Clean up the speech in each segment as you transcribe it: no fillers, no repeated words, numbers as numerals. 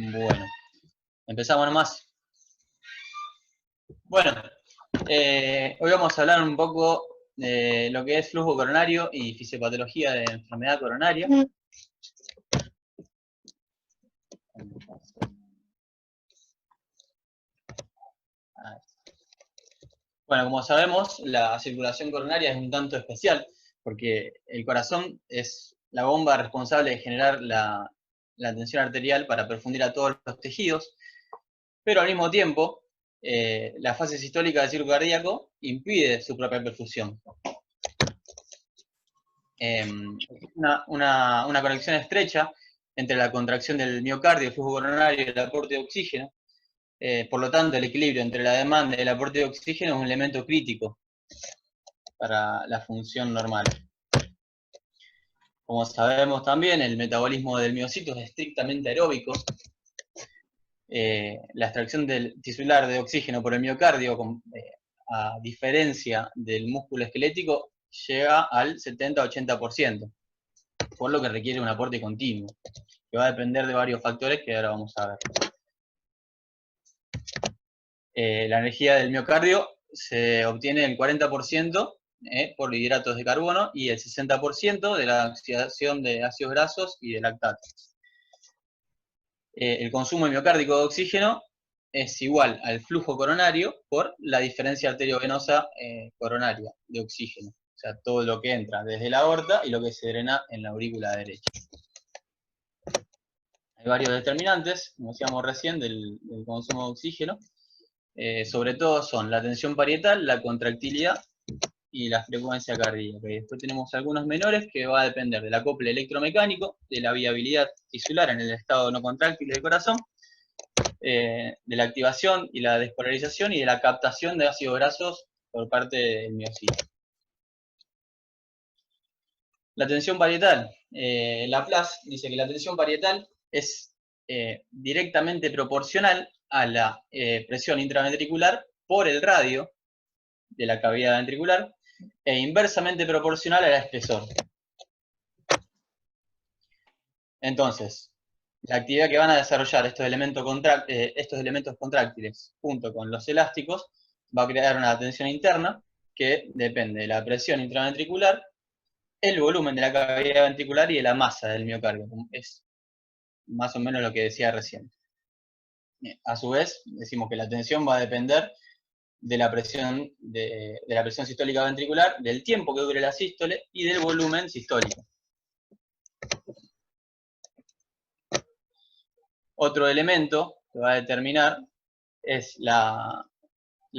Bueno, empezamos nomás. Bueno, hoy vamos a hablar un poco de lo que es flujo coronario y fisiopatología de enfermedad coronaria. Bueno, como sabemos, la circulación coronaria es un tanto especial, porque el corazón es la bomba responsable de generar la tensión arterial para perfundir a todos los tejidos, pero al mismo tiempo, la fase sistólica del ciclo cardíaco impide su propia perfusión. Una conexión estrecha entre la contracción del miocardio, el flujo coronario y el aporte de oxígeno. Por lo tanto, el equilibrio entre la demanda y el aporte de oxígeno es un elemento crítico para la función normal. Como sabemos también, el metabolismo del miocito es estrictamente aeróbico. La extracción tisular de oxígeno por el miocardio, a diferencia del músculo esquelético, llega al 70-80%, por lo que requiere un aporte continuo, que va a depender de varios factores que ahora vamos a ver. La energía del miocardio se obtiene el 40% por hidratos de carbono y el 60% de la oxidación de ácidos grasos y de lactatos. El consumo miocárdico de oxígeno es igual al flujo coronario por la diferencia arteriovenosa coronaria de oxígeno. O sea, todo lo que entra desde la aorta y lo que se drena en la aurícula derecha. Hay varios determinantes, como decíamos recién, del consumo de oxígeno. Sobre todo son la tensión parietal, la contractilidad y la frecuencia cardíaca. Y después tenemos algunos menores que va a depender del acople electromecánico, de la viabilidad tisular en el estado no contráctil del corazón, de la activación y la despolarización y de la captación de ácidos grasos por parte del miocito. La tensión parietal. Laplace dice que la tensión parietal es directamente proporcional a la presión intraventricular por el radio de la cavidad ventricular e inversamente proporcional al espesor. Entonces, la actividad que van a desarrollar estos elementos contráctiles junto con los elásticos va a crear una tensión interna que depende de la presión intraventricular, el volumen de la cavidad ventricular y de la masa del miocardio. Es más o menos lo que decía recién. A su vez, decimos que la tensión va a depender de la presión sistólica ventricular, del tiempo que dure la sístole y del volumen sistólico. Otro elemento que va a determinar es la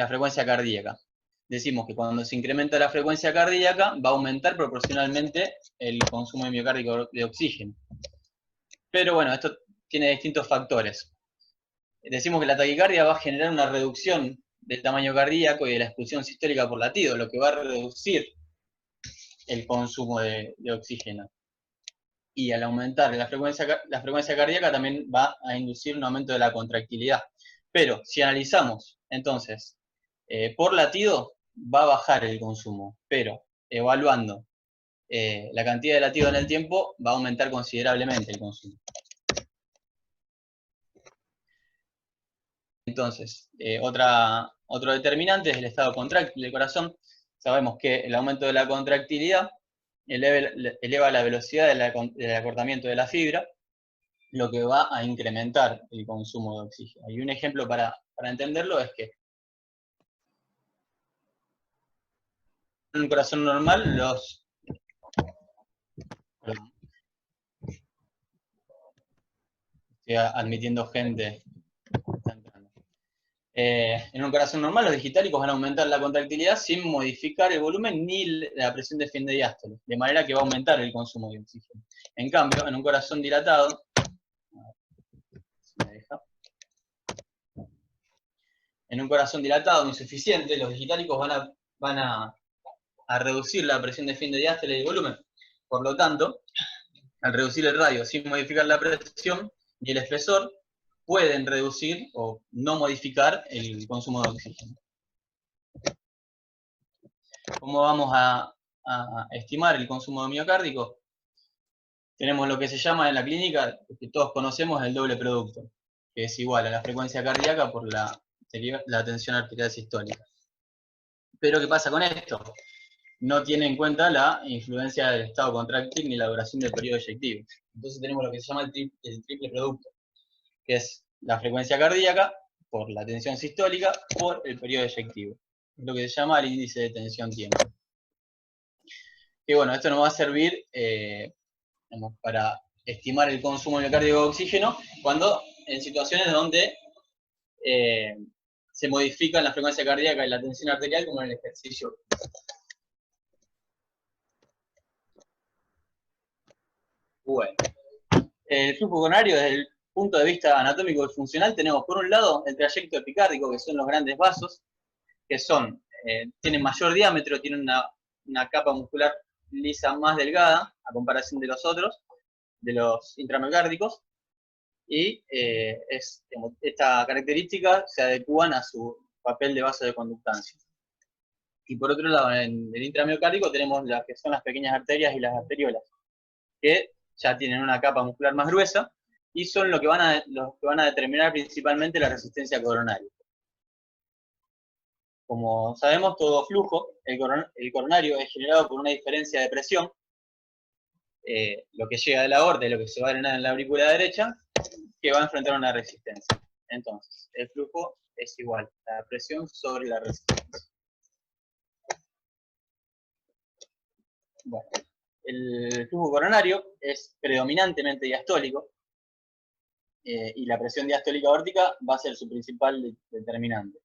frecuencia cardíaca. Decimos que cuando se incrementa la frecuencia cardíaca va a aumentar proporcionalmente el consumo de miocárdico de oxígeno. Pero bueno, esto tiene distintos factores. Decimos que la taquicardia va a generar una reducción del tamaño cardíaco y de la expulsión sistólica por latido, lo que va a reducir el consumo de oxígeno. Y al aumentar la frecuencia cardíaca también va a inducir un aumento de la contractilidad. Pero si analizamos, entonces, por latido va a bajar el consumo, pero evaluando la cantidad de latido en el tiempo va a aumentar considerablemente el consumo. Entonces, otro determinante es el estado contráctil del corazón. Sabemos que el aumento de la contractilidad eleva la velocidad del acortamiento de la fibra, lo que va a incrementar el consumo de oxígeno. Y un ejemplo para entenderlo es que en un corazón normal estoy admitiendo gente. En un corazón normal los digitálicos van a aumentar la contractilidad sin modificar el volumen ni la presión de fin de diástole, de manera que va a aumentar el consumo de oxígeno. En cambio, en un corazón dilatado, insuficiente, los digitálicos van a reducir la presión de fin de diástole y el volumen. Por lo tanto, al reducir el radio sin modificar la presión y el espesor, pueden reducir o no modificar el consumo de oxígeno. ¿Cómo vamos a estimar el consumo miocárdico? Tenemos lo que se llama en la clínica, que todos conocemos, el doble producto. que es igual a la frecuencia cardíaca por la tensión arterial sistólica. Pero ¿qué pasa con esto? No tiene en cuenta la influencia del estado contráctil ni la duración del periodo eyectivo. Entonces tenemos lo que se llama el triple producto, que es la frecuencia cardíaca por la tensión sistólica por el periodo eyectivo. Es lo que se llama el índice de tensión-tiempo. Que bueno, esto nos va a servir para estimar el consumo miocárdico de oxígeno cuando en situaciones donde se modifican la frecuencia cardíaca y la tensión arterial, como en el ejercicio. Bueno, el flujo coronario desde el punto de vista anatómico y funcional tenemos por un lado el trayecto epicárdico, que son los grandes vasos, que tienen mayor diámetro, tienen una capa muscular lisa más delgada a comparación de los otros, de los intramiocárdicos, y esta característica se adecúan a su papel de vaso de conductancia. Y por otro lado, en el intramiocárdico tenemos las que son las pequeñas arterias y las arteriolas, que ya tienen una capa muscular más gruesa y son los que van a determinar principalmente la resistencia coronaria. Como sabemos, todo flujo, el coronario es generado por una diferencia de presión, lo que llega de la aorta y lo que se va a drenar en la aurícula derecha, que va a enfrentar una resistencia. Entonces, el flujo es igual a la presión sobre la resistencia. Bueno, el flujo coronario es predominantemente diastólico, y la presión diastólica aórtica va a ser su principal determinante.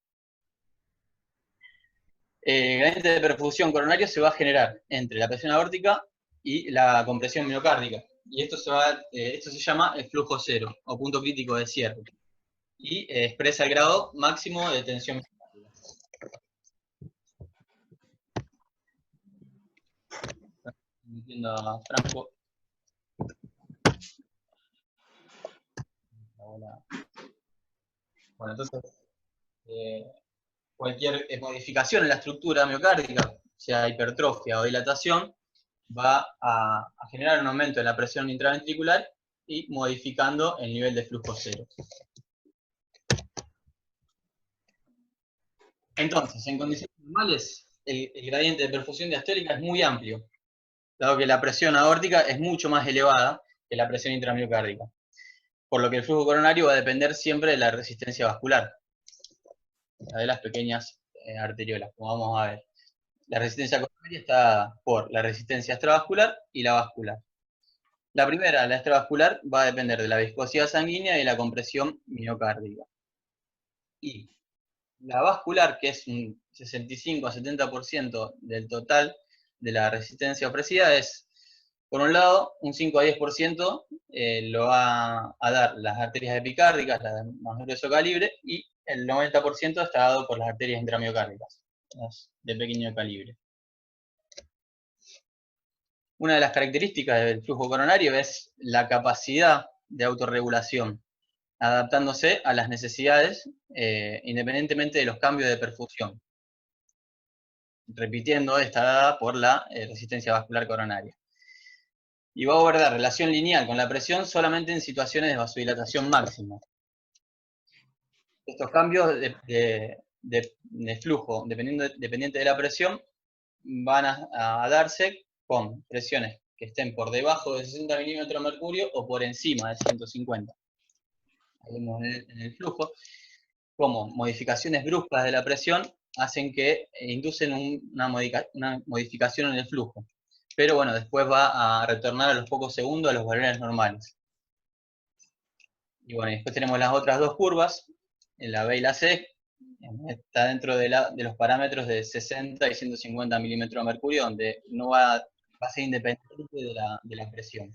El gradiente de perfusión coronario se va a generar entre la presión aórtica y la compresión miocárdica. Y esto se llama el flujo cero, o punto crítico de cierre. Y expresa el grado máximo de tensión miocárdica. Entiendo a Franco. Bueno, entonces, cualquier modificación en la estructura miocárdica, sea hipertrofia o dilatación, va a generar un aumento de la presión intraventricular y modificando el nivel de flujo cero. Entonces, en condiciones normales, el gradiente de perfusión diastólica es muy amplio, dado que la presión aórtica es mucho más elevada que la presión intramiocárdica, por lo que el flujo coronario va a depender siempre de la resistencia vascular, de las pequeñas arteriolas, como vamos a ver. La resistencia coronaria está por la resistencia extravascular y la vascular. La primera, la extravascular, va a depender de la viscosidad sanguínea y la compresión miocárdica. Y la vascular, que es un 65 a 70% del total de la resistencia ofrecida, es, por un lado, un 5 a 10% lo va a dar las arterias epicárdicas, las de más grueso calibre, y el 90% está dado por las arterias intramiocárdicas, las de pequeño calibre. Una de las características del flujo coronario es la capacidad de autorregulación, adaptándose a las necesidades independientemente de los cambios de perfusión. Repitiendo, está dada por la resistencia vascular coronaria. Y va a guardar relación lineal con la presión solamente en situaciones de vasodilatación máxima. Estos cambios de flujo dependiente de la presión van a darse con presiones que estén por debajo de 60 milímetros de mercurio o por encima de 150. Ahí vemos en el flujo como modificaciones bruscas de la presión hacen que inducen una modificación en el flujo. Pero bueno, después va a retornar a los pocos segundos a los valores normales. Y bueno, después tenemos las otras dos curvas, en la B y la C, está dentro de los parámetros de 60 y 150 milímetros de mercurio, donde no va a ser independiente de la presión.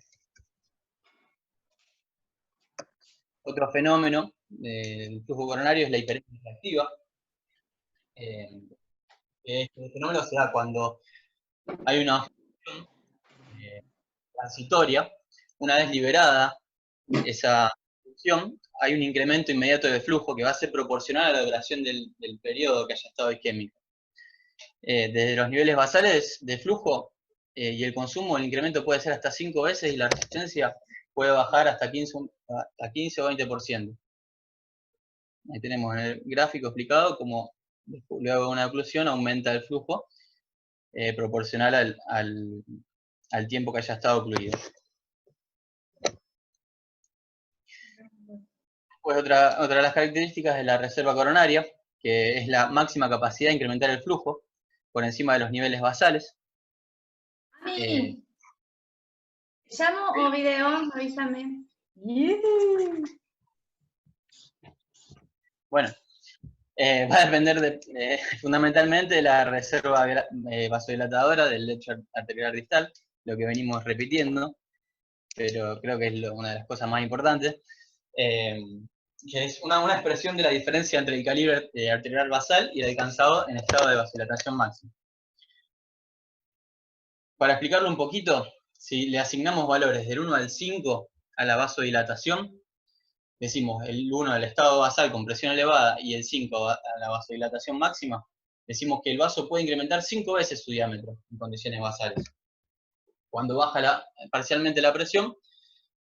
Otro fenómeno del flujo coronario es la hiperemesis activa. Este fenómeno se da cuando hay una función transitoria. Una vez liberada esa función, hay un incremento inmediato de flujo que va a ser proporcional a la duración del periodo que haya estado isquémico. Desde los niveles basales de flujo y el consumo, el incremento puede ser hasta 5 veces y la resistencia puede bajar hasta 15 o 20%. Ahí tenemos en el gráfico explicado cómo luego de una oclusión aumenta el flujo proporcional al tiempo que haya estado ocluido. Pues otra de las características es la reserva coronaria, que es la máxima capacidad de incrementar el flujo por encima de los niveles basales. ¿Te llamo o video? Avísame. Bueno, va a depender fundamentalmente de la reserva vasodilatadora del lecho arterial distal, lo que venimos repitiendo, pero creo que es una de las cosas más importantes. Que es una expresión de la diferencia entre el calibre arterial basal y el alcanzado en estado de vasodilatación máxima. Para explicarlo un poquito, si le asignamos valores del 1 al 5 a la vasodilatación, decimos el 1 del estado basal con presión elevada y el 5 a la vasodilatación máxima, decimos que el vaso puede incrementar 5 veces su diámetro en condiciones basales. Cuando baja parcialmente la presión,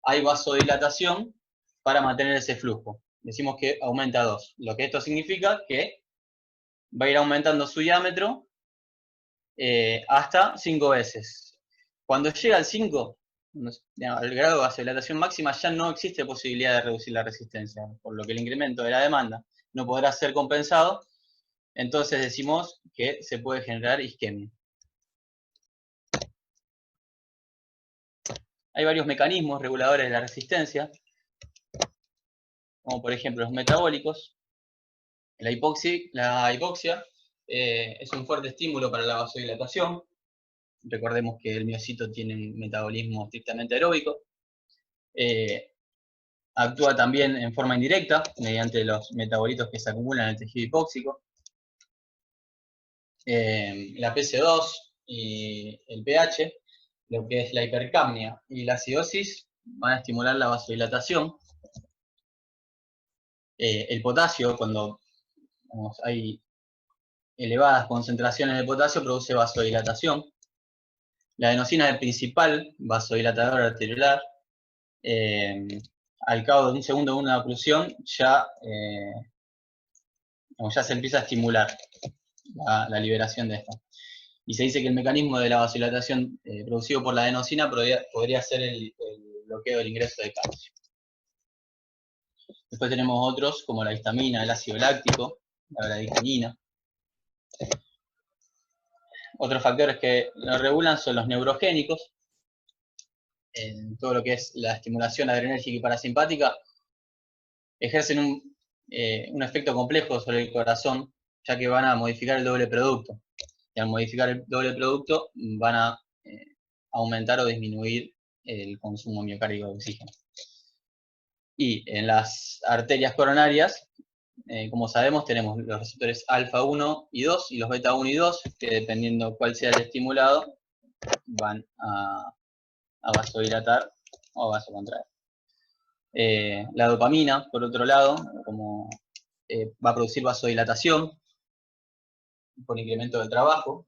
hay vasodilatación para mantener ese flujo. Decimos que aumenta 2. Lo que esto significa que va a ir aumentando su diámetro hasta 5 veces. Cuando llega al 5, al grado de vasodilatación máxima, ya no existe posibilidad de reducir la resistencia, por lo que el incremento de la demanda no podrá ser compensado. Entonces decimos que se puede generar isquemia. Hay varios mecanismos reguladores de la resistencia, como por ejemplo los metabólicos. La hipoxia es un fuerte estímulo para la vasodilatación. Recordemos que el miocito tiene un metabolismo estrictamente aeróbico. Actúa también en forma indirecta, mediante los metabolitos que se acumulan en el tejido hipóxico. La PC2 y el pH, lo que es la hipercapnia y la acidosis, van a estimular la vasodilatación. El potasio, cuando hay elevadas concentraciones de potasio, produce vasodilatación. La adenosina es el principal vasodilatador arteriolar. Al cabo de un segundo de una oclusión, ya se empieza a estimular la liberación de esta. Y se dice que el mecanismo de la vasodilatación producido por la adenosina podría ser el bloqueo del ingreso de calcio. Después tenemos otros como la histamina, el ácido láctico, la bradykinin. Otros factores que lo regulan son los neurogénicos, en todo lo que es la estimulación adrenérgica y parasimpática, ejercen un efecto complejo sobre el corazón, ya que van a modificar el doble producto. Y al modificar el doble producto van a aumentar o disminuir el consumo miocárdico de oxígeno. Y en las arterias coronarias, como sabemos, tenemos los receptores alfa 1 y 2 y los beta 1 y 2, que dependiendo cuál sea el estimulado, van a vasodilatar o a vasocontraer. La dopamina, por otro lado, va a producir vasodilatación por incremento del trabajo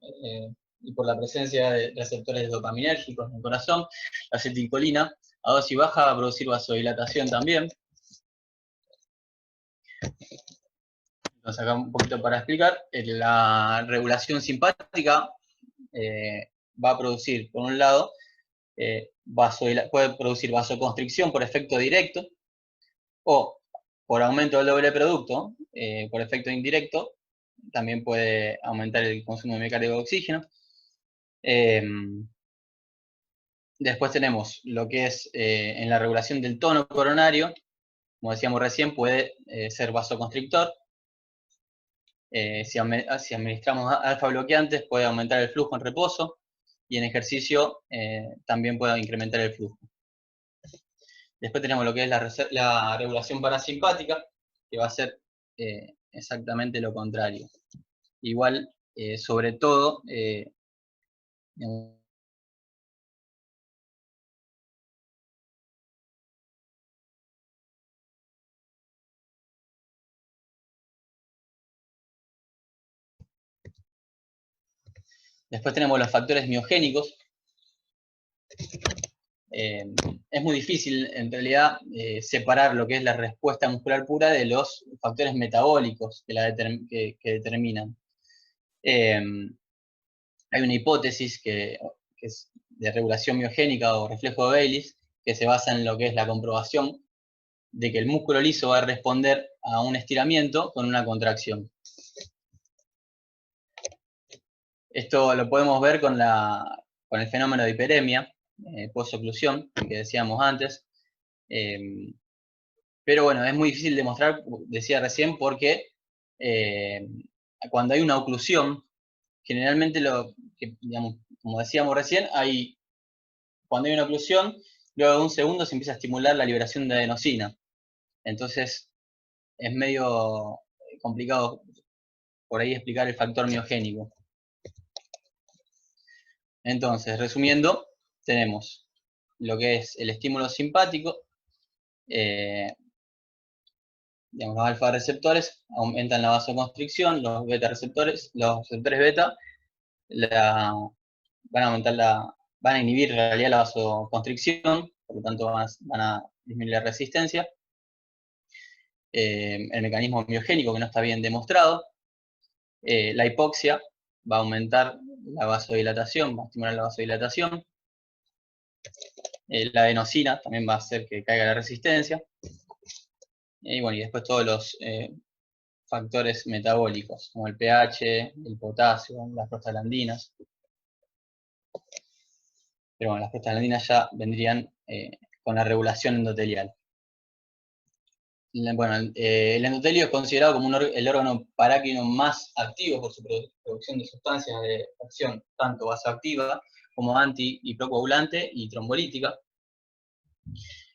y por la presencia de receptores dopaminérgicos en el corazón. La acetilcolina, a dosis baja, va a producir vasodilatación también. Entonces acá un poquito para explicar, la regulación simpática va a producir, por un lado, puede producir vasoconstricción por efecto directo, o por aumento del doble producto, por efecto indirecto, también puede aumentar el consumo miocárdico de oxígeno. Después tenemos lo que es en la regulación del tono coronario, como decíamos recién, puede ser vasoconstrictor. Si administramos alfa bloqueantes, puede aumentar el flujo en reposo, y en ejercicio también puede incrementar el flujo. Después tenemos lo que es la regulación parasimpática, que va a ser exactamente lo contrario. Igual, sobre todo, después tenemos los factores miogénicos, es muy difícil, en realidad, separar lo que es la respuesta muscular pura de los factores metabólicos que determinan. Hay una hipótesis que es de regulación miogénica o reflejo de Baylis, que se basa en lo que es la comprobación de que el músculo liso va a responder a un estiramiento con una contracción. Esto lo podemos ver con el fenómeno de hiperemia, post-oclusión, que decíamos antes. Pero bueno, es muy difícil demostrar, decía recién, porque cuando hay una oclusión, generalmente digamos, como decíamos recién, cuando hay una oclusión, luego de un segundo se empieza a estimular la liberación de adenosina. Entonces, es medio complicado por ahí explicar el factor miogénico. Entonces, resumiendo, tenemos lo que es el estímulo simpático, digamos, los alfa receptores aumentan la vasoconstricción, los beta receptores, los receptores beta van a inhibir en realidad la vasoconstricción, por lo tanto van a disminuir la resistencia. El mecanismo miogénico que no está bien demostrado. La hipoxia va a aumentar la vasodilatación, va a estimular la vasodilatación. La adenosina también va a hacer que caiga la resistencia. Y bueno, y después todos los factores metabólicos, como el pH, el potasio, las prostaglandinas. Pero bueno, las prostaglandinas ya vendrían con la regulación endotelial. Bueno, el endotelio es considerado como el órgano parácrino más activo por su producción de sustancias de acción tanto vasoactiva como anti-hiprocoagulante y trombolítica.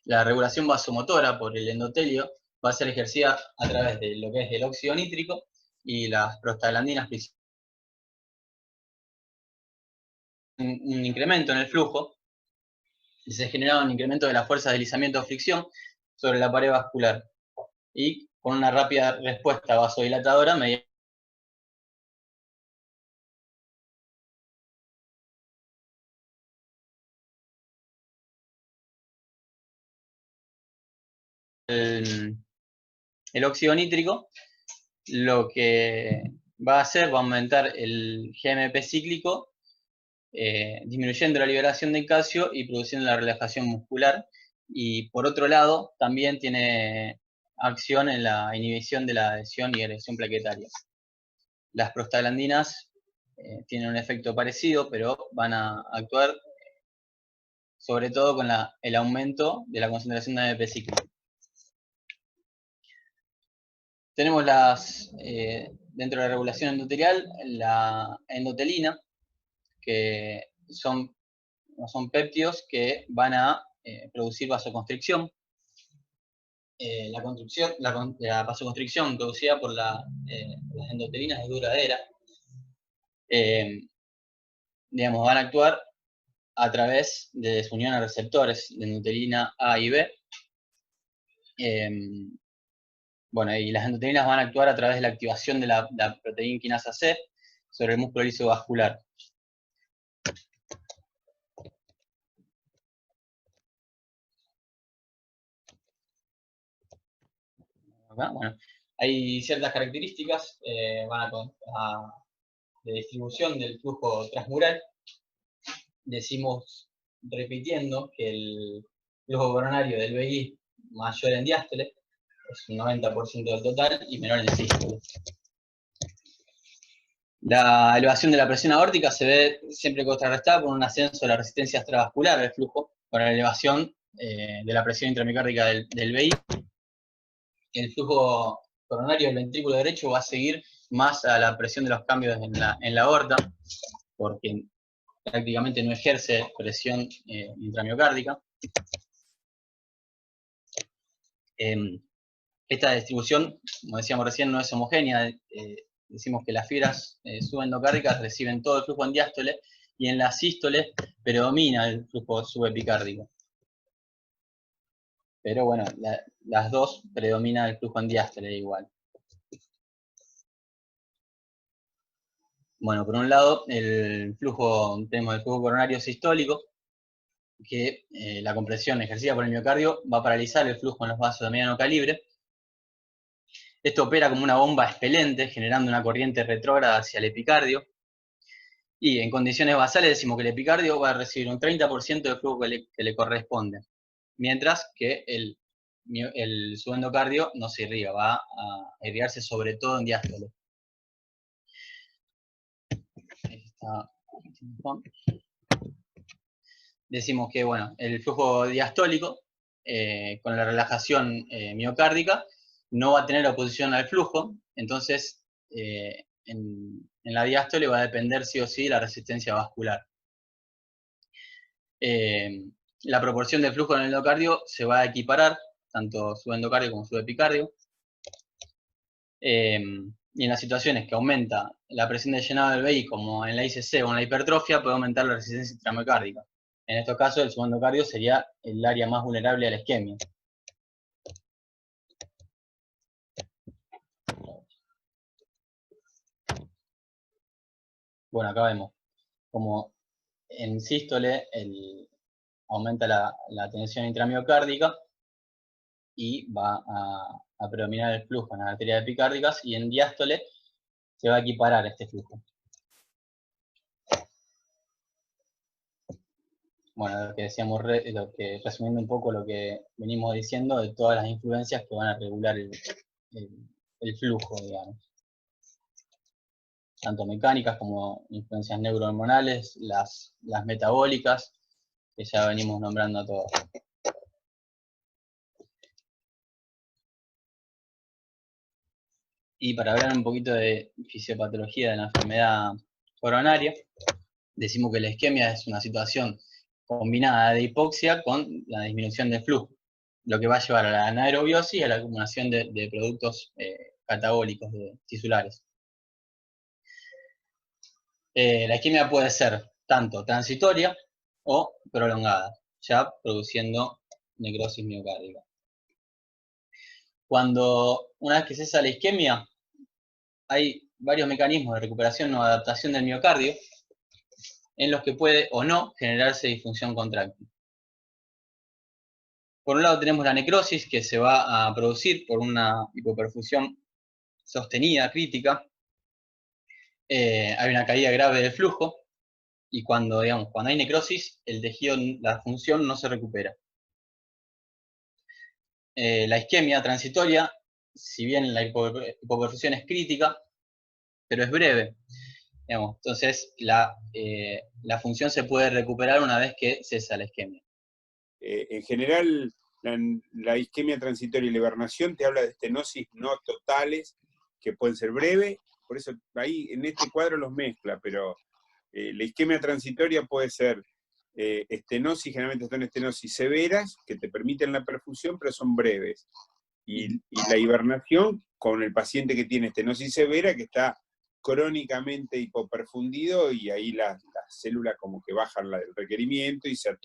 La regulación vasomotora por el endotelio va a ser ejercida a través de lo que es el óxido nítrico y las prostaglandinas, un incremento en el flujo, y se genera un incremento de la fuerza de deslizamiento o fricción sobre la pared vascular, y con una rápida respuesta vasodilatadora mediante el óxido nítrico, lo que va a hacer, va a aumentar el GMP cíclico, disminuyendo la liberación de calcio y produciendo la relajación muscular. Y por otro lado, también tiene acción en la inhibición de la adhesión y erección plaquetaria. Las prostaglandinas tienen un efecto parecido, pero van a actuar sobre todo con el aumento de la concentración de AMP cíclico. Tenemos dentro de la regulación endotelial, la endotelina, que son péptidos que van a producir vasoconstricción. La vasoconstricción producida por las endotelinas es duradera. Digamos, van a actuar a través de desunión a receptores de endotelina A y B. Bueno, y las endotelinas van a actuar a través de la activación de la proteína quinasa C sobre el músculo liso vascular. Bueno, hay ciertas características de distribución del flujo transmural. Decimos, repitiendo, que el flujo coronario del BI mayor en diástole, es un 90% del total, y menor en sístole. La elevación de la presión aórtica se ve siempre contrarrestada por un ascenso de la resistencia extravascular del flujo, con la elevación de la presión intramiocárdica del BI. El flujo coronario del ventrículo derecho va a seguir más a la presión de los cambios en la aorta, porque prácticamente no ejerce presión intramiocárdica. Esta distribución, como decíamos recién, no es homogénea. Decimos que las fibras subendocárdicas reciben todo el flujo en diástole, y en la sístole predomina el flujo subepicárdico. Pero bueno, las dos predomina el flujo en diástole igual. Bueno, por un lado, tenemos el flujo coronario sistólico, que la compresión ejercida por el miocardio va a paralizar el flujo en los vasos de mediano calibre. Esto opera como una bomba expelente, generando una corriente retrógrada hacia el epicardio. Y en condiciones basales decimos que el epicardio va a recibir un 30% del flujo que le corresponde, mientras que el subendocardio no se irriga, va a irrigarse sobre todo en diástole. Decimos que bueno, el flujo diastólico, con la relajación miocárdica, no va a tener oposición al flujo, entonces en la diástole va a depender sí o sí la resistencia vascular. La proporción de flujo en el endocardio se va a equiparar, tanto subendocardio como subepicardio. Y en las situaciones que aumenta la presión de llenado del VI, como en la ICC o en la hipertrofia, puede aumentar la resistencia intramiocárdica. En estos casos, el subendocardio sería el área más vulnerable a la isquemia. Bueno, acá vemos como en sístole aumenta la tensión intramiocárdica y va a predominar el flujo en las arterias epicárdicas, y en diástole se va a equiparar este flujo. Bueno, lo que decíamos, resumiendo un poco lo que venimos diciendo de todas las influencias que van a regular el flujo, digamos. Tanto mecánicas como influencias neurohormonales, las metabólicas, que ya venimos nombrando a todas. Y para hablar un poquito de fisiopatología de la enfermedad coronaria, decimos que la isquemia es una situación combinada de hipoxia con la disminución del flujo, lo que va a llevar a la anaerobiosis y a la acumulación de productos catabólicos tisulares. La isquemia puede ser tanto transitoria o prolongada, ya produciendo necrosis miocárdica. Una vez que cesa la isquemia, hay varios mecanismos de recuperación o adaptación del miocardio en los que puede o no generarse disfunción contráctil. Por un lado tenemos la necrosis, que se va a producir por una hipoperfusión sostenida, crítica. Hay una caída grave del flujo, y cuando hay necrosis, el tejido, la función no se recupera. La isquemia transitoria, si bien la hipoperfusión es crítica, pero es breve. Entonces, la función se puede recuperar una vez que cesa la isquemia. En general, la isquemia transitoria y la hibernación te habla de estenosis no totales, que pueden ser breves, por eso ahí en este cuadro los mezcla, pero la isquemia transitoria puede ser estenosis, generalmente son estenosis severas, que te permiten la perfusión, pero son breves. Y la hibernación con el paciente que tiene estenosis severa, que está crónicamente hipoperfundido, y ahí las células como que bajan el requerimiento y se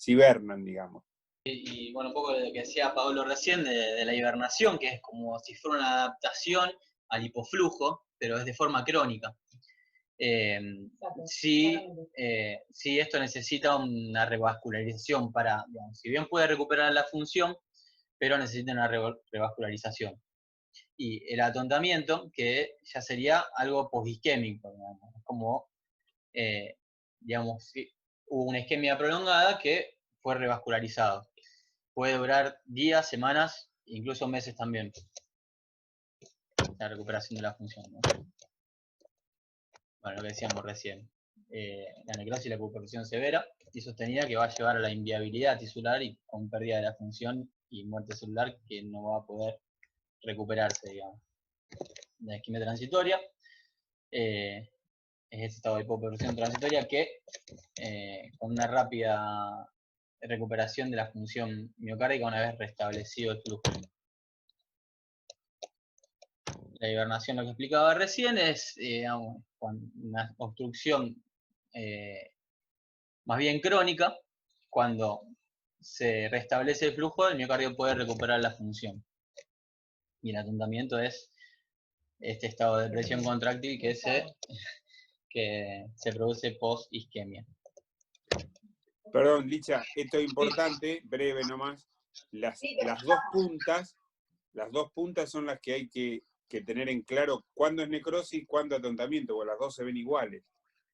hibernan, digamos. Y bueno, un poco de lo que decía Pablo recién de la hibernación, que es como si fuera una adaptación al hipoflujo, pero es de forma crónica. Si esto necesita una revascularización para, si bien puede recuperar la función, pero necesita una revascularización. Y el atontamiento, que ya sería algo posisquémico, digamos, como, si hubo una isquemia prolongada que fue revascularizado. Puede durar días, semanas, incluso meses también, la recuperación de la función, ¿no? Bueno, lo que decíamos recién, la necrosis y la hipoperfusión severa y sostenida, que va a llevar a la inviabilidad tisular y con pérdida de la función y muerte celular, que no va a poder recuperarse, digamos. La isquemia transitoria es este estado de hipoperfusión transitoria que, con una rápida recuperación de la función miocárdica una vez restablecido el flujo. La hibernación, lo que explicaba recién, es una obstrucción más bien crónica. Cuando se restablece el flujo, el miocardio puede recuperar la función. Y el atontamiento es este estado de presión contráctil que se produce post-isquemia. Perdón, Licha, esto es importante, breve nomás. Las dos puntas son las que hay que tener en claro cuándo es necrosis y cuándo atontamiento, porque las dos se ven iguales,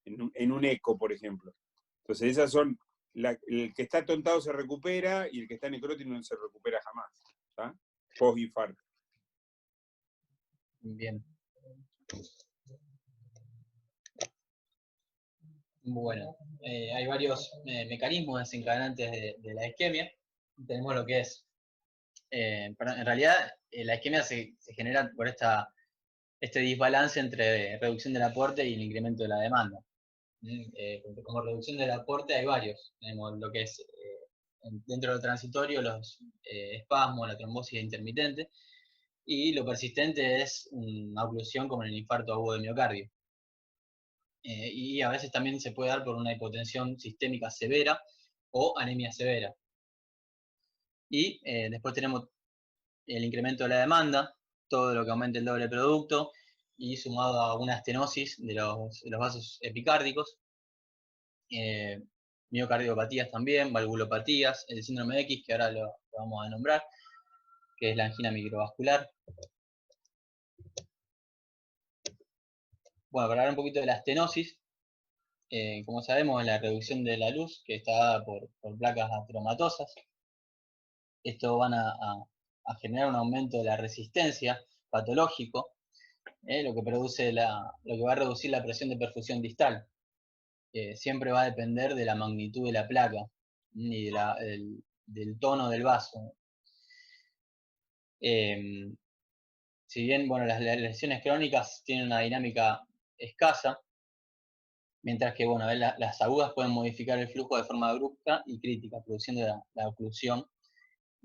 en un eco, por ejemplo. Entonces esas son, el que está atontado se recupera y el que está necrótico no se recupera jamás, ¿tá? Post-infarto. Bien. Bueno, hay varios mecanismos desencadenantes de la isquemia. Tenemos lo que es, perdón, en realidad la isquemia se genera por este desbalance entre reducción del aporte y el incremento de la demanda. Como reducción del aporte hay varios. Tenemos lo que es dentro de lo transitorio, los espasmos, la trombosis intermitente, y lo persistente es una oclusión como en el infarto agudo de miocardio. Y a veces también se puede dar por una hipotensión sistémica severa o anemia severa. Y después tenemos el incremento de la demanda, todo lo que aumente el doble producto, y sumado a una estenosis de los vasos epicárdicos, miocardiopatías también, valvulopatías, el síndrome de X, que ahora lo vamos a nombrar, que es la angina microvascular. Bueno, para hablar un poquito de la estenosis, como sabemos, es la reducción de la luz que está dada por placas ateromatosas. Esto van a generar un aumento de la resistencia patológico, lo que va a reducir la presión de perfusión distal. Siempre va a depender de la magnitud de la placa y del tono del vaso. Si bien, bueno, las lesiones crónicas tienen una dinámica escasa, mientras que, bueno, las agudas pueden modificar el flujo de forma brusca y crítica, produciendo la oclusión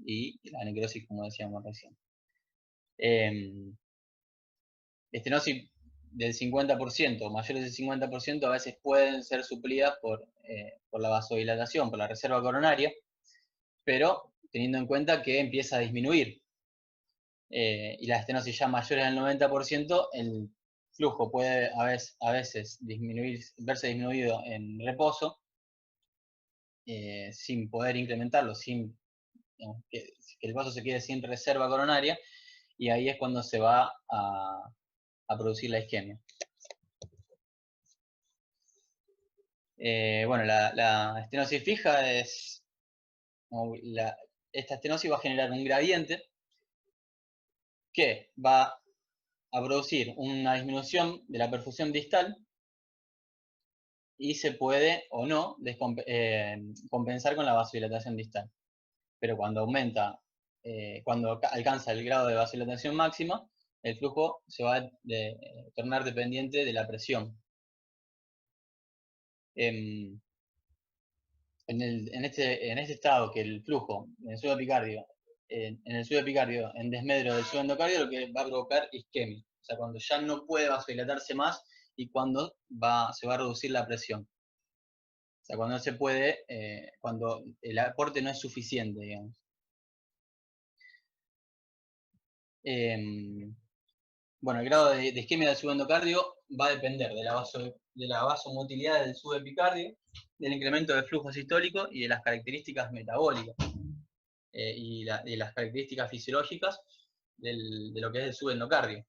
y la necrosis, como decíamos recién. Estenosis del 50%, mayores del 50%, a veces pueden ser suplidas por la vasodilatación, por la reserva coronaria, pero teniendo en cuenta que empieza a disminuir. Y la estenosis ya mayor al 90%, el flujo puede a veces verse disminuido en reposo, sin poder incrementarlo, digamos, que el vaso se quede sin reserva coronaria, y ahí es cuando se va a producir la isquemia. Bueno, la estenosis fija es, esta estenosis va a generar un gradiente que va a producir una disminución de la perfusión distal y se puede o no compensar con la vasodilatación distal. Pero cuando cuando alcanza el grado de vasodilatación máxima, el flujo se va a tornar dependiente de la presión. En este estado, que el flujo en el subepicardio, en desmedro del subendocardio, lo que va a provocar isquemia. O sea, cuando ya no puede vasodilatarse más y cuando se va a reducir la presión. O sea, cuando no se puede, cuando el aporte no es suficiente, digamos. Bueno, el grado de isquemia del subendocardio va a depender de la vasomotilidad del subepicardio, del incremento del flujo sistólico y de las características metabólicas y las características fisiológicas de lo que es el subendocardio.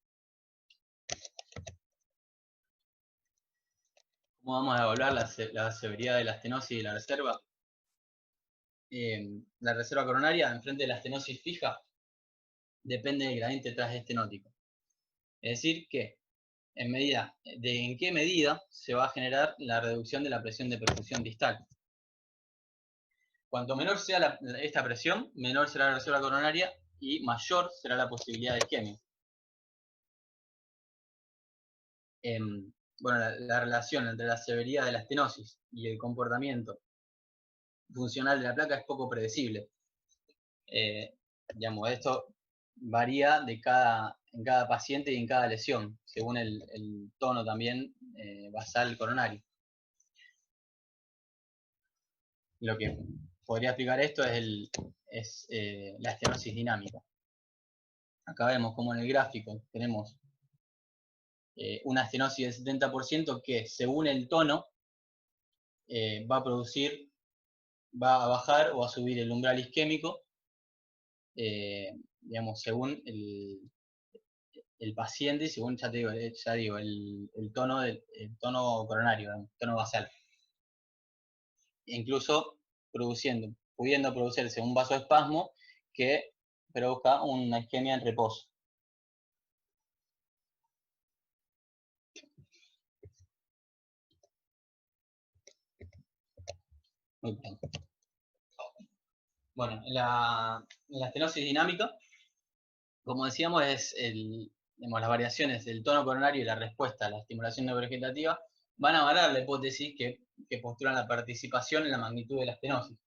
¿Cómo vamos a evaluar la severidad de la estenosis y la reserva? La reserva coronaria, enfrente de la estenosis fija, depende del gradiente transestenótico. Es decir, que en qué medida se va a generar la reducción de la presión de perfusión distal. Cuanto menor sea esta presión, menor será la reserva coronaria y mayor será la posibilidad de isquemia. Bueno, la relación entre la severidad de la estenosis y el comportamiento funcional de la placa es poco predecible. Digamos, esto varía en cada paciente y en cada lesión, según el tono también basal coronario. Lo que podría explicar esto es la estenosis dinámica. Acá vemos como en el gráfico tenemos una estenosis del 70% que, según el tono, va a producir va a bajar o a subir el umbral isquémico, digamos, según el paciente y según, ya digo, el tono coronario, el tono basal. Incluso pudiendo producirse un vasoespasmo que provoca una isquemia en reposo. Muy bien. Bueno, en la estenosis dinámica, como decíamos, digamos, las variaciones del tono coronario y la respuesta a la estimulación neurovegetativa van a avalar la hipótesis que postulan la participación en la magnitud de la estenosis.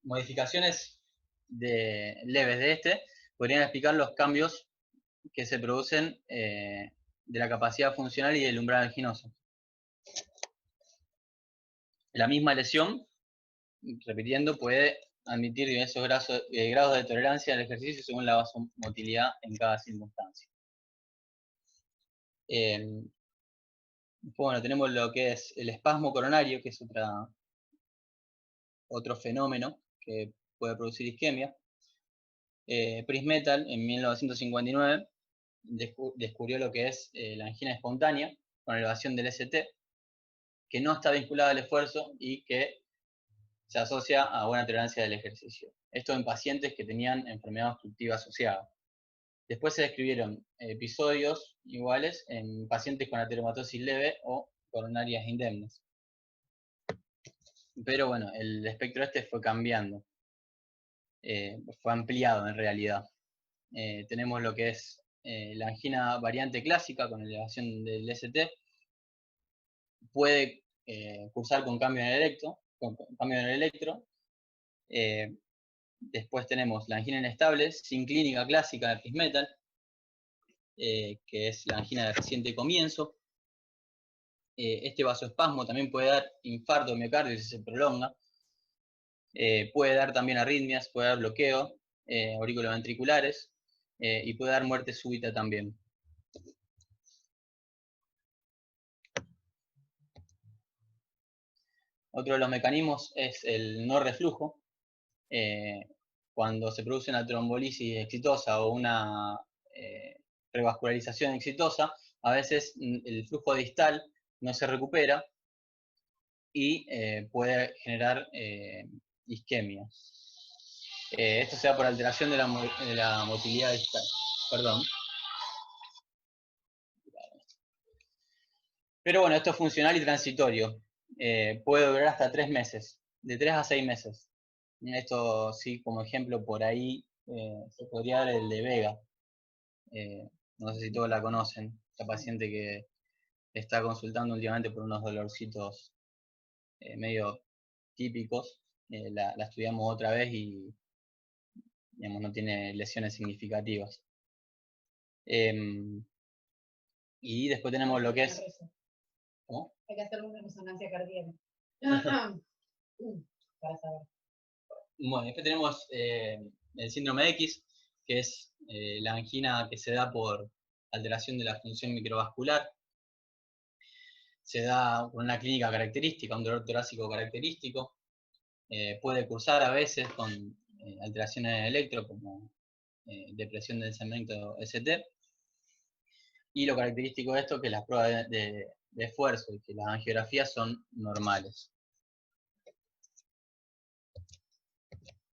Modificaciones leves de este podrían explicar los cambios que se producen de la capacidad funcional y del umbral anginoso. La misma lesión, repitiendo, puede admitir diversos grados de tolerancia al ejercicio según la vasomotilidad en cada circunstancia. Bueno, tenemos lo que es el espasmo coronario, que es otro fenómeno que puede producir isquemia. Prismetal, en 1959, descubrió lo que es la angina espontánea con elevación del ST, que no está vinculada al esfuerzo y que se asocia a buena tolerancia del ejercicio. Esto en pacientes que tenían enfermedad obstructiva asociada. Después se describieron episodios iguales en pacientes con ateromatosis leve o coronarias indemnes. Pero bueno, el espectro este fue cambiando. Fue ampliado en realidad. Tenemos lo que es la angina variante clásica con elevación del ST. Puede cursar con cambio en el electro. Después tenemos la angina inestable, sin clínica clásica de Prismetal, que es la angina de reciente comienzo. Este vasoespasmo también puede dar infarto de miocardio si se prolonga. Puede dar también arritmias, puede dar bloqueo, auriculoventriculares, y puede dar muerte súbita también. Otro de los mecanismos es el no reflujo. Cuando se produce una trombolisis exitosa o una revascularización exitosa, a veces el flujo distal no se recupera y puede generar isquemia. Esto se da por alteración de la motilidad distal. Perdón. Pero bueno, esto es funcional y transitorio. Puede durar hasta 3 meses, de 3 a 6 meses. Esto sí, como ejemplo, por ahí se podría dar el de Vega. No sé si todos la conocen, esta paciente que está consultando últimamente por unos dolorcitos medio típicos. La estudiamos otra vez y digamos, no tiene lesiones significativas. Y después tenemos lo que es... ¿Cómo? Hay que hacer una resonancia cardíaca. Para saber. Bueno, después tenemos el síndrome X, que es la angina que se da por alteración de la función microvascular. Se da con una clínica característica, un dolor torácico característico. Puede cursar a veces con alteraciones en el electro, como depresión del segmento ST. Y lo característico de esto es que las pruebas de esfuerzo y que las angiografías son normales.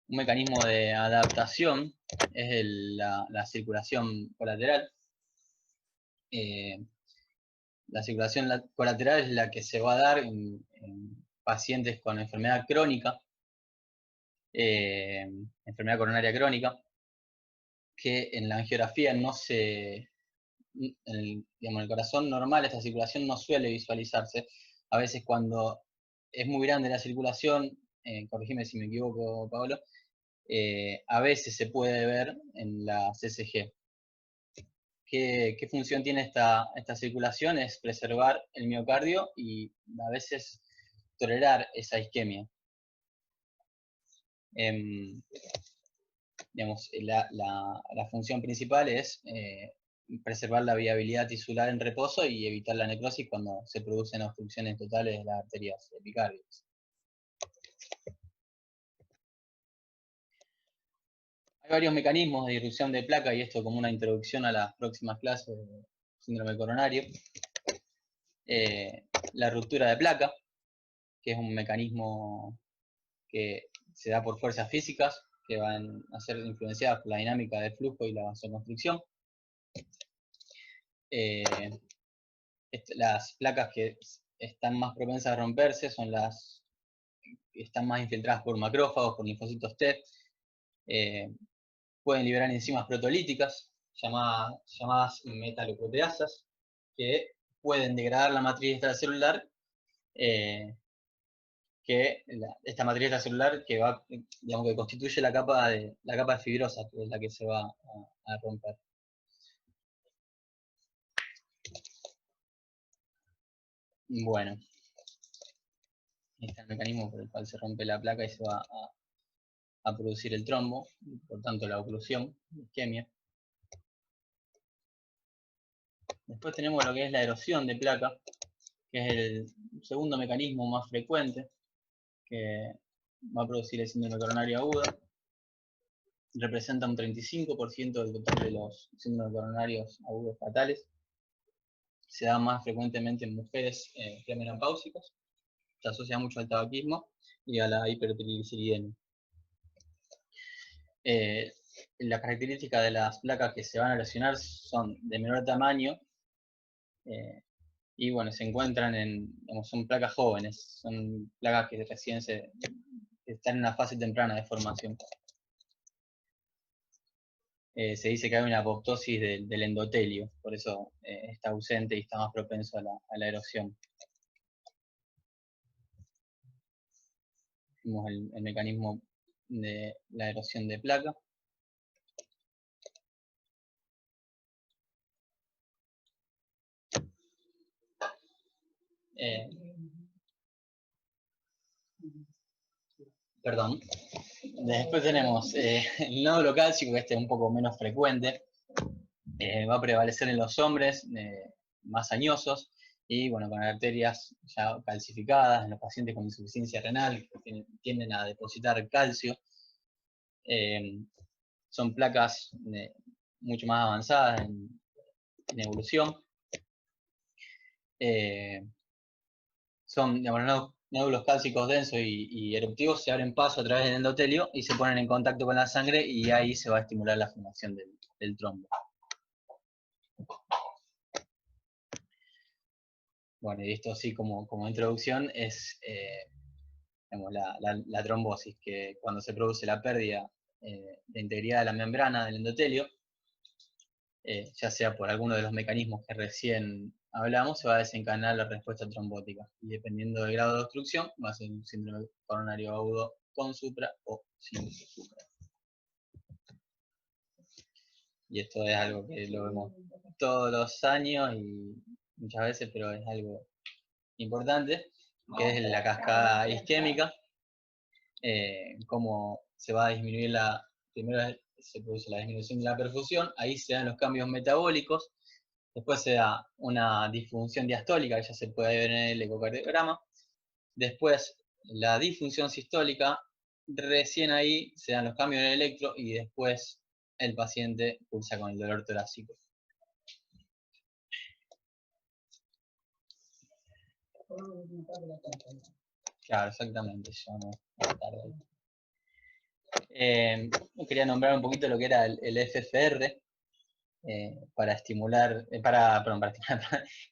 Un mecanismo de adaptación es la circulación colateral. La circulación colateral es la que se va a dar en pacientes con enfermedad crónica, enfermedad coronaria crónica, que en la angiografía no se... digamos, el corazón normal, esta circulación no suele visualizarse. A veces cuando es muy grande la circulación, corrígeme si me equivoco, Pablo, a veces se puede ver en la CCG. ¿Qué función tiene esta circulación? Es preservar el miocardio y a veces tolerar esa isquemia. Digamos, la función principal es preservar la viabilidad tisular en reposo y evitar la necrosis cuando se producen obstrucciones totales de las arterias epicárdiacas. Hay varios mecanismos de irrupción de placa, y esto como una introducción a las próximas clases de síndrome coronario. La ruptura de placa, que es un mecanismo que se da por fuerzas físicas, que van a ser influenciadas por la dinámica del flujo y la vasoconstricción. Las placas que están más propensas a romperse son las que están más infiltradas por macrófagos, por linfocitos T. Pueden liberar enzimas protolíticas, llamadas metaloproteasas, que pueden degradar la matriz extracelular, esta matriz extracelular que va, digamos, que constituye la capa fibrosa, que es la que se va a romper. Bueno, este es el mecanismo por el cual se rompe la placa y se va a producir el trombo, por tanto la oclusión, la isquemia. Después tenemos lo que es la erosión de placa, que es el segundo mecanismo más frecuente que va a producir el síndrome coronario agudo. Representa un 35% del total de los síndromes coronarios agudos fatales. Se da más frecuentemente en mujeres premenopáusicas. Se asocia mucho al tabaquismo y a la hipertrigliceridemia. Las características de las placas que se van a erosionar son de menor tamaño, y bueno, se encuentran son placas jóvenes, son placas que recién están en una fase temprana de formación. Se dice que hay una apoptosis del endotelio, por eso está ausente y está más propenso a la erosión. Vemos el mecanismo de la erosión de placa. Perdón. Después tenemos el nódulo cálcico, que este es un poco menos frecuente. Va a prevalecer en los hombres más añosos y bueno, con arterias ya calcificadas, en los pacientes con insuficiencia renal, que tienden a depositar calcio. Son placas mucho más avanzadas en evolución. Son, digamos, los nódulos cálcicos densos y eruptivos se abren paso a través del endotelio y se ponen en contacto con la sangre, y ahí se va a estimular la formación del trombo. Bueno, y esto sí como introducción es digamos, la trombosis, que cuando se produce la pérdida de integridad de la membrana del endotelio, ya sea por alguno de los mecanismos que recién hablamos, se va a desencadenar la respuesta trombótica. Y dependiendo del grado de obstrucción, va a ser un síndrome coronario agudo con supra o sin supra. Y esto es algo que lo vemos todos los años y muchas veces, pero es algo importante, que es la cascada isquémica. Cómo se va a disminuir primero se produce la disminución de la perfusión, ahí se dan los cambios metabólicos, después se da una disfunción diastólica, que ya se puede ver en el ecocardiograma, después la disfunción sistólica, recién ahí se dan los cambios en el electro y después el paciente cursa con el dolor torácico. Claro, exactamente, ya no tarde. Quería nombrar un poquito lo que era el FFR, para estimular,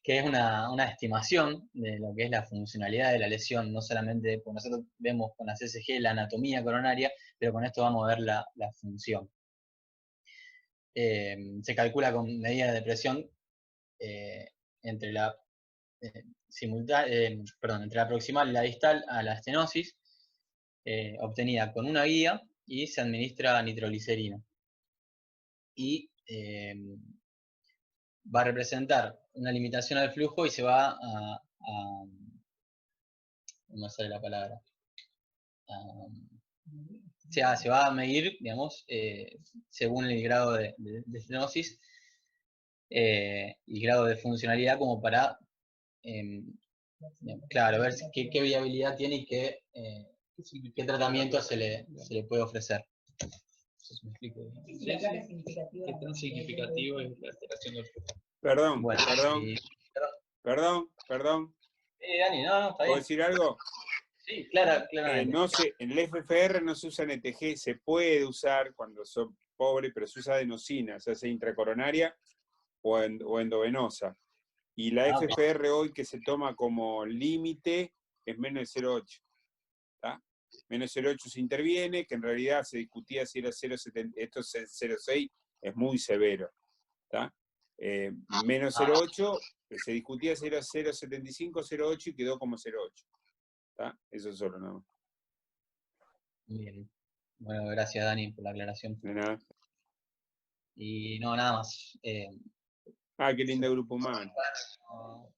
que es una estimación de lo que es la funcionalidad de la lesión, no solamente, porque nosotros vemos con la CSG la anatomía coronaria, pero con esto vamos a ver la función. Se calcula con medidas de presión entre la proximal y la distal a la estenosis, obtenida con una guía, y se administra nitroglicerina. Y va a representar una limitación al flujo y se va no me sale la palabra, se va a medir, digamos, según el grado de estenosis, y grado de funcionalidad como para, claro, ver qué viabilidad tiene y qué tratamiento se le puede ofrecer. No sé si me explico bien. Sí, la placa significativa. ¿Qué tan significativo es la alteración del flujo? Perdón, Bueno, perdón. Dani, no, está ¿Puedo bien. decir algo? Sí, claramente. No sé, en el FFR no se usa NTG, se puede usar cuando son pobres, pero se usa adenosina, se hace intracoronaria o endovenosa. Y la Ok. FFR hoy que se toma como límite es menos de 0,8. ¿Tá? Menos 0,8 se interviene, que en realidad se discutía si era 0,70, esto es 0,6, es muy severo. ¿Tá? Menos 0,8, se discutía si era 0,75, 0,8 y quedó como 0,8. ¿Tá? Eso es solo nada más. Bien. Bueno, gracias Dani por la aclaración. De nada. Y no, nada más. Ah, qué lindo grupo humano. No,